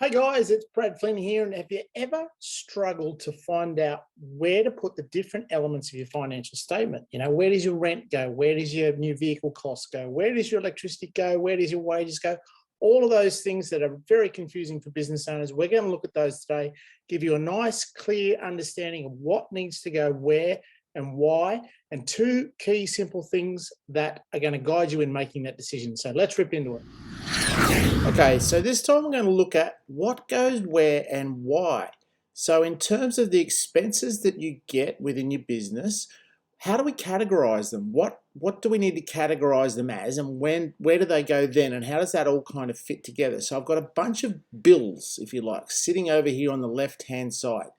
Hey guys, it's Brad Flynn here. And have you ever struggled to find out where to put the different elements of your financial statement? Where does your rent go? Where does your new vehicle cost go? Where does your electricity go? Where does your wages go? All of those things that are very confusing for business owners. We're going to look at those today, give you a nice, clear understanding of what needs to go where and why, and two key simple things that are going to guide you in making that decision. So let's rip into it. Okay, so this time we're going to look at what goes where and why. So in terms of the expenses that you get within your business, how do we categorize them? What do we need to categorize them as, and where do they go then, and how does that all kind of fit together? So I've got a bunch of bills, if you like, sitting over here on the left-hand side.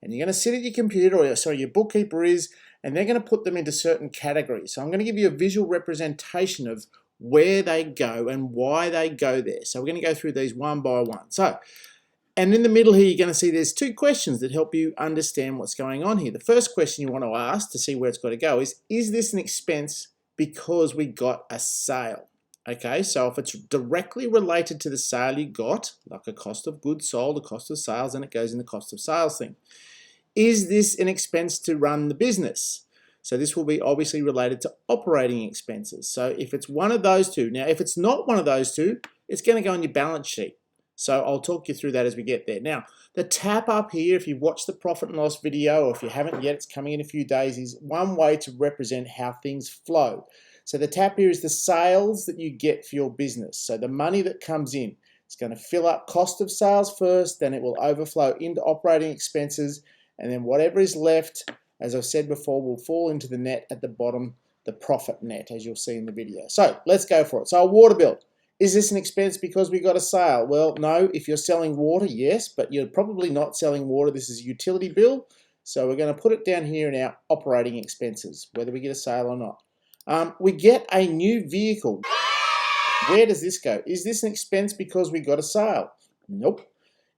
And you're going to sit at your computer, or sorry, your bookkeeper is, and they're going to put them into certain categories. So I'm going to give you a visual representation of where they go and why they go there. So we're going to go through these one by one. So, and in the middle here, you're going to see there's two questions that help you understand what's going on here. The first question you want to ask to see where it's got to go is this an expense because we got a sale? Okay, so if it's directly related to the sale you got, like a cost of goods sold, a cost of sales, then it goes in the cost of sales thing. Is this an expense to run the business? So this will be obviously related to operating expenses. So if it's one of those two, now if it's not one of those two, it's going to go on your balance sheet. So I'll talk you through that as we get there. Now, the tab up here, if you've watched the profit and loss video, or if you haven't yet, it's coming in a few days, is one way to represent how things flow. So the tab here is the sales that you get for your business. So the money that comes in, it's going to fill up cost of sales first, then it will overflow into operating expenses, and then whatever is left, as I've said before, will fall into the net at the bottom, the profit net, as you'll see in the video. So let's go for it. So a water bill. Is this an expense because we got a sale? Well, no. If you're selling water, yes, but you're probably not selling water. This is a utility bill. So we're going to put it down here in our operating expenses, whether we get a sale or not. We get a new vehicle. Where does this go? Is this an expense because we got a sale? Nope.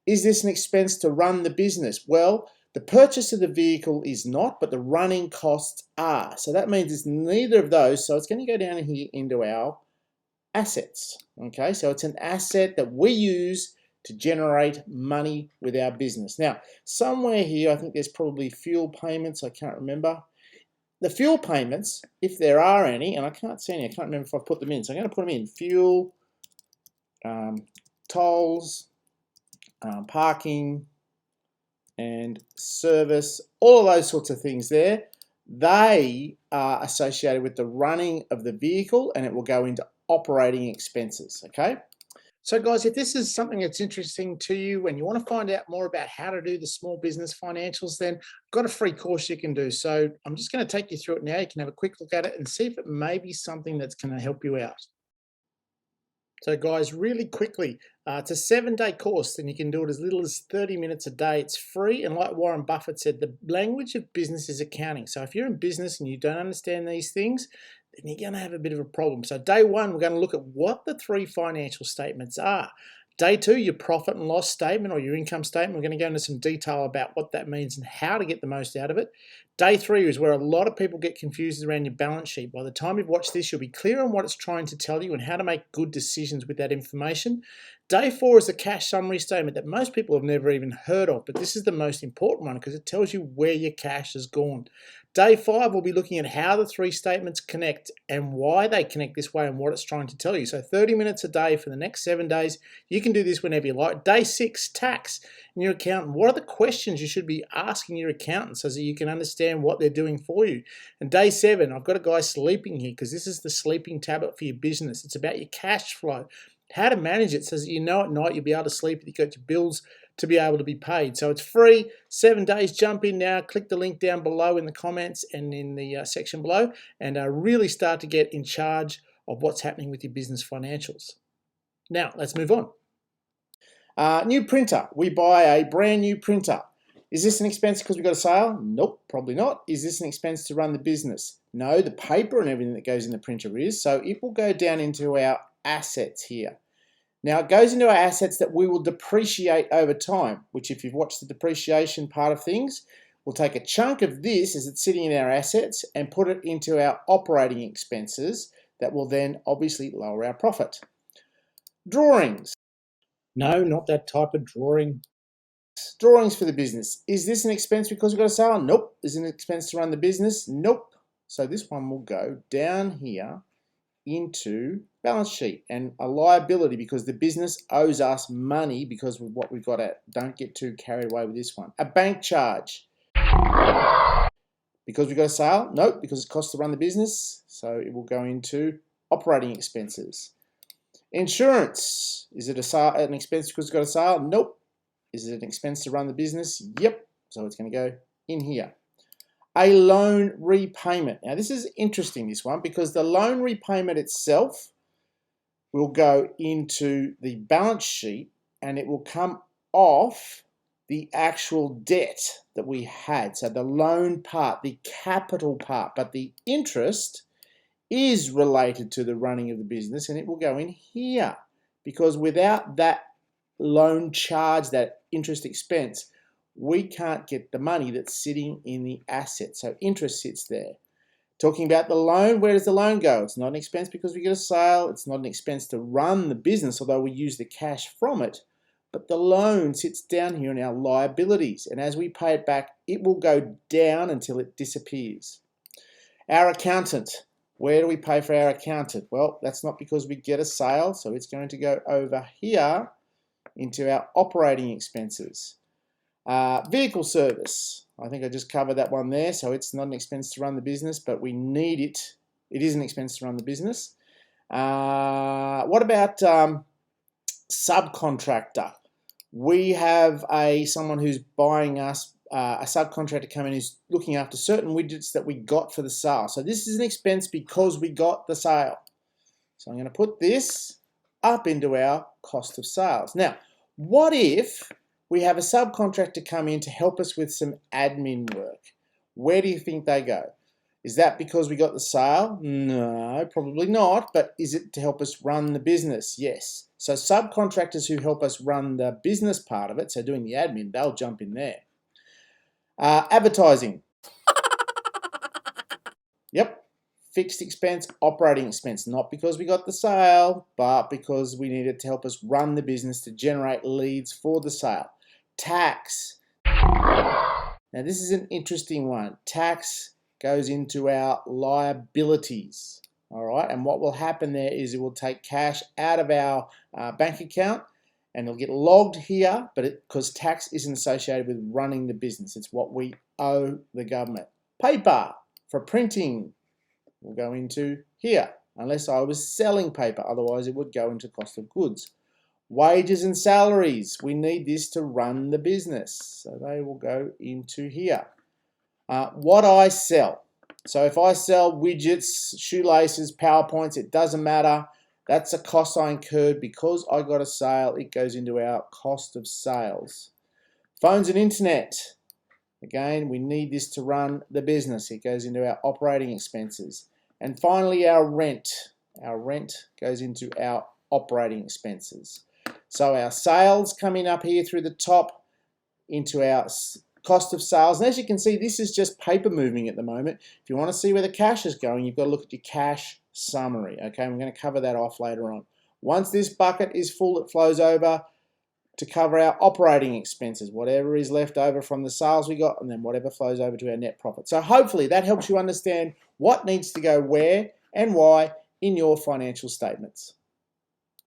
Is this an expense to run the business? Well, the purchase of the vehicle is not, but the running costs are. So that means it's neither of those. So it's going to go down here into our assets. Okay, so it's an asset that we use to generate money with our business. Now, somewhere here, I think there's probably fuel payments. I can't remember. The fuel payments, if there are any, and I can't see any, I can't remember if I've put them in. So I'm going to put them in. Fuel, tolls, parking, and service, all of those sorts of things there, they are associated with the running of the vehicle, and it will go into operating expenses. Okay, so guys, if this is something that's interesting to you and you want to find out more about how to do the small business financials, then I've got a free course you can do. So I'm just going to take you through it now. You can have a quick look at it and see if it may be something that's going to help you out. So guys, really quickly, it's a 7-day course, and you can do it as little as 30 minutes a day. It's free, and like Warren Buffett said, the language of business is accounting. So if you're in business and you don't understand these things, then you're going to have a bit of a problem. So day one, we're going to look at what the 3 financial statements are. Day 2, your profit and loss statement or your income statement. We're going to go into some detail about what that means and how to get the most out of it. Day 3 is where a lot of people get confused around your balance sheet. By the time you've watched this, you'll be clear on what it's trying to tell you and how to make good decisions with that information. Day 4 is the cash summary statement that most people have never even heard of, but this is the most important one because it tells you where your cash has gone. Day 5, we'll be looking at how the 3 statements connect and why they connect this way and what it's trying to tell you. So 30 minutes a day for the next 7 days. You can do this whenever you like. Day 6, tax and your accountant. What are the questions you should be asking your accountant so that you can understand what they're doing for you? And day 7, I've got a guy sleeping here because this is the sleeping tablet for your business. It's about your cash flow, how to manage it so that you know at night you'll be able to sleep and you've got your bills to be able to be paid. So it's free, 7 days. Jump in now, click the link down below in the comments and in the section below, and really start to get in charge of what's happening with your business financials. Now, let's move on. New printer. We buy a brand new printer. Is this an expense because we got a sale? Nope, probably not. Is this an expense to run the business? No, the paper and everything that goes in the printer is. So it will go down into our assets here. Now it goes into our assets that we will depreciate over time, which if you've watched the depreciation part of things, we'll take a chunk of this as it's sitting in our assets and put it into our operating expenses that will then obviously lower our profit. Drawings. No, not that type of drawing. Drawings for the business. Is this an expense because we've got a sale? Nope. Is it an expense to run the business? Nope. So this one will go down here into balance sheet and a liability because the business owes us money because of what we've got at. Don't get too carried away with this one. A bank charge. Because we've got a sale? Nope, because it costs to run the business. So it will go into operating expenses. Insurance. Is it an expense because it's got a sale? Nope. Is it an expense to run the business? Yep. So it's going to go in here. A loan repayment. Now this is interesting, this one, because the loan repayment itself will go into the balance sheet and it will come off the actual debt that we had. So the loan part, the capital part, but the interest is related to the running of the business and it will go in here because without that loan charge, that interest expense, we can't get the money that's sitting in the asset. So interest sits there. Talking about the loan, where does the loan go? It's not an expense because we get a sale. It's not an expense to run the business, although we use the cash from it. But the loan sits down here in our liabilities. And as we pay it back, it will go down until it disappears. Our accountant. Where do we pay for our accountant? Well, that's not because we get a sale. So it's going to go over here into our operating expenses. Vehicle service. I think I just covered that one there. So it's not an expense to run the business, but we need it. It is an expense to run the business. What about subcontractor? We have someone who's buying us, a subcontractor come in who's looking after certain widgets that we got for the sale. So this is an expense because we got the sale. So I'm going to put this up into our cost of sales. Now, what if we have a subcontractor come in to help us with some admin work? Where do you think they go? Is that because we got the sale? No, probably not. But is it to help us run the business? Yes. So subcontractors who help us run the business part of it, so doing the admin, they'll jump in there. Advertising. Yep. Fixed expense, operating expense, not because we got the sale, but because we needed to help us run the business to generate leads for the sale. Tax. Now this is an interesting one. Tax goes into our liabilities. All right, and what will happen there is it will take cash out of our bank account and it'll get logged here, but because tax isn't associated with running the business, it's what we owe the government. Paper for printing will go into here, unless I was selling paper, otherwise it would go into cost of goods. Wages and salaries, we need this to run the business, so they will go into here. What I sell, so if I sell widgets, shoelaces, PowerPoints, it doesn't matter. That's a cost I incurred because I got a sale. It goes into our cost of sales. Phones and internet. Again, we need this to run the business. It goes into our operating expenses. And finally, our rent. Our rent goes into our operating expenses. So our sales coming up here through the top into our cost of sales. And as you can see, this is just paper moving at the moment. If you want to see where the cash is going, you've got to look at your cash summary. Okay, I'm going to cover that off later on. Once this bucket is full, it flows over to cover our operating expenses, whatever is left over from the sales we got, and then whatever flows over to our net profit. So hopefully that helps you understand what needs to go where and why in your financial statements.